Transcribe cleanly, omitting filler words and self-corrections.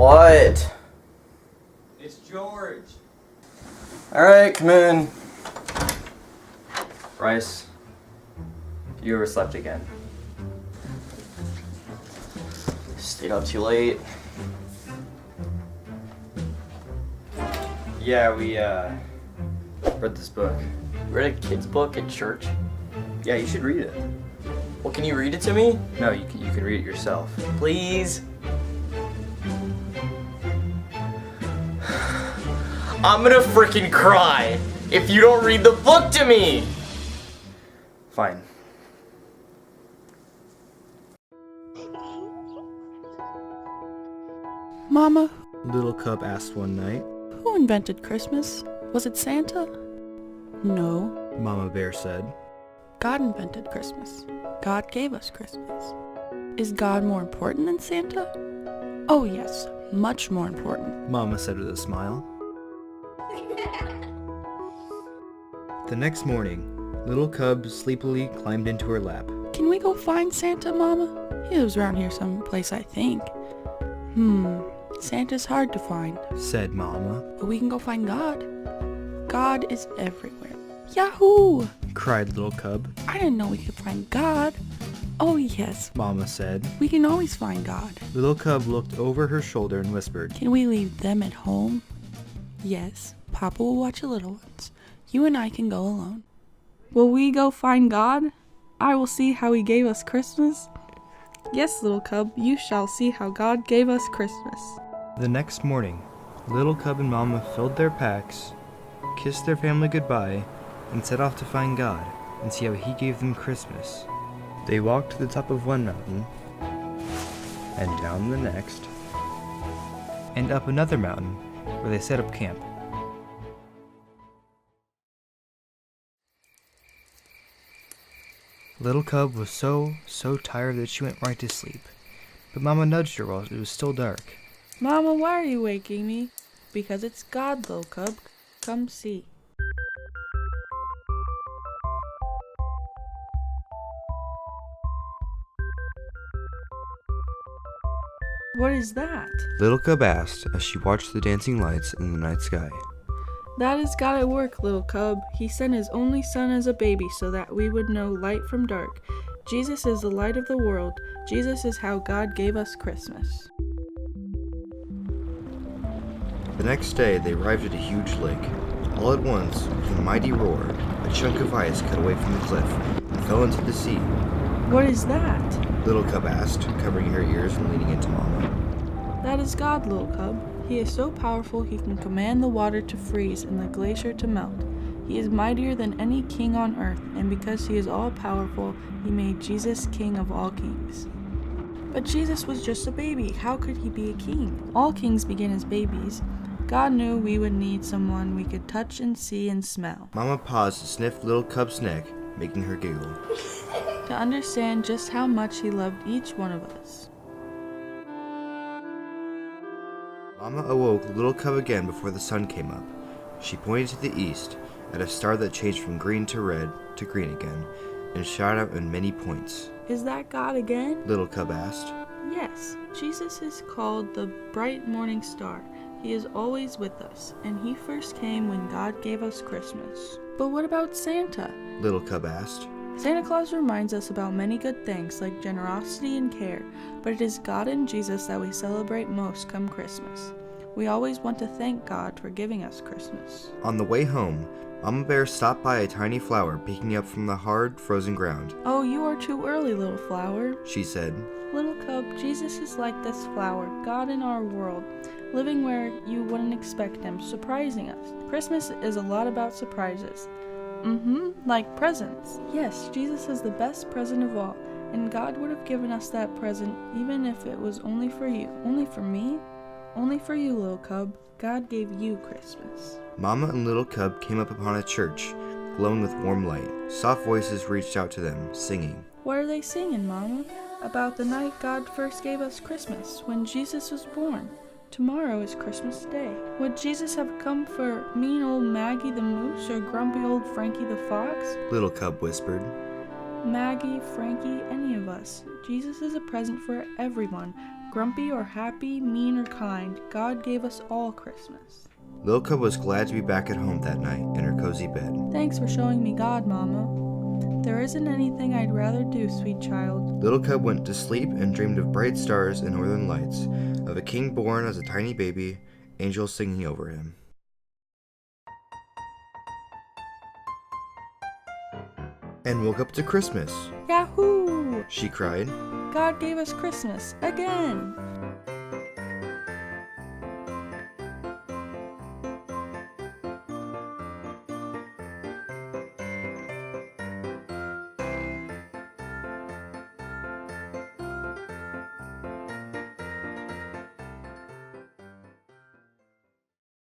What? It's George. Alright, come in. Bryce, you overslept again. Stayed up too late. Yeah, we read this book. Read a kid's book at church? Yeah, you should read it. Well, can you read it to me? No, you can read it yourself. Please? I'm gonna freaking cry if you don't read the book to me! Fine. Mama, Little Cub asked one night. who invented Christmas? Was it Santa? No, Mama Bear said. God invented Christmas. God gave us Christmas. Is God more important than Santa? Oh yes, much more important. Mama said with a smile. The next morning, Little Cub sleepily climbed into her lap. Can we go find Santa, Mama? He lives around here someplace, I think. Santa's hard to find, Said Mama. but we can go find God. God is everywhere. Yahoo! Cried Little Cub. I didn't know we could find God. Oh yes, Mama said. we can always find God. Little Cub looked over her shoulder and whispered. Can we leave them at home? Yes, Papa will watch the little ones. You and I can go alone. Will we go find God? I will see how He gave us Christmas. Yes, little cub, you shall see how God gave us Christmas. The next morning, Little Cub and Mama filled their packs, kissed their family goodbye, and set off to find God and see how He gave them Christmas. They walked to the top of one mountain, and down the next, and up another mountain, where they set up camp. Little Cub was so tired that she went right to sleep, but Mama nudged her while it was still dark. Mama, why are you waking me? Because it's God, little cub. Come see. What is that? Little Cub asked as she watched the dancing lights in the night sky. That is God at work, little cub. He sent His only Son as a baby so that we would know light from dark. Jesus is the light of the world. Jesus is how God gave us Christmas. The next day, they arrived at a huge lake. All at once, with a mighty roar, a chunk of ice cut away from the cliff and fell into the sea. What is that? Little Cub asked, covering her ears and leaning into Mama. That is God, little cub. He is so powerful He can command the water to freeze and the glacier to melt. He is mightier than any king on earth, and because He is all-powerful, He made Jesus king of all kings. But Jesus was just a baby. How could He be a king? All kings begin as babies. God knew we would need someone we could touch and see and smell. Mama paused to sniff Little Cub's neck, making her giggle. To understand just how much He loved each one of us. Mama awoke Little Cub again before the sun came up. She pointed to the east, at a star that changed from green to red to green again, and shot out in many points. Is that God again? Little Cub asked. Yes, Jesus is called the bright morning star. He is always with us, and He first came when God gave us Christmas. But what about Santa? Little Cub asked. Santa Claus reminds us about many good things like generosity and care, but it is God and Jesus that we celebrate most come Christmas. We always want to thank God for giving us Christmas. On the way home, Mama Bear stopped by a tiny flower peeking up from the hard, frozen ground. Oh, you are too early, little flower. She said. Little cub, Jesus is like this flower, God in our world, living where you wouldn't expect Him, surprising us. Christmas is a lot about surprises. Like presents. Yes, Jesus is the best present of all, and God would have given us that present even if it was only for you. Only for me? Only for you, little cub. God gave you Christmas. Mama and Little Cub came up upon a church, glowing with warm light. Soft voices reached out to them, singing. What are they singing, Mama? About the night God first gave us Christmas, when Jesus was born. Tomorrow is Christmas Day. Would Jesus have come for mean old Maggie the Moose or grumpy old Frankie the Fox? Little Cub whispered. Maggie, Frankie, any of us. Jesus is a present for everyone. Grumpy or happy, mean or kind, God gave us all Christmas. Little Cub was glad to be back at home that night in her cozy bed. Thanks for showing me God, Mama. There isn't anything I'd rather do, sweet child. Little Cub went to sleep and dreamed of bright stars and northern lights, of a king born as a tiny baby, angels singing over him. And woke up to Christmas, Yahoo! she cried. God gave us Christmas again!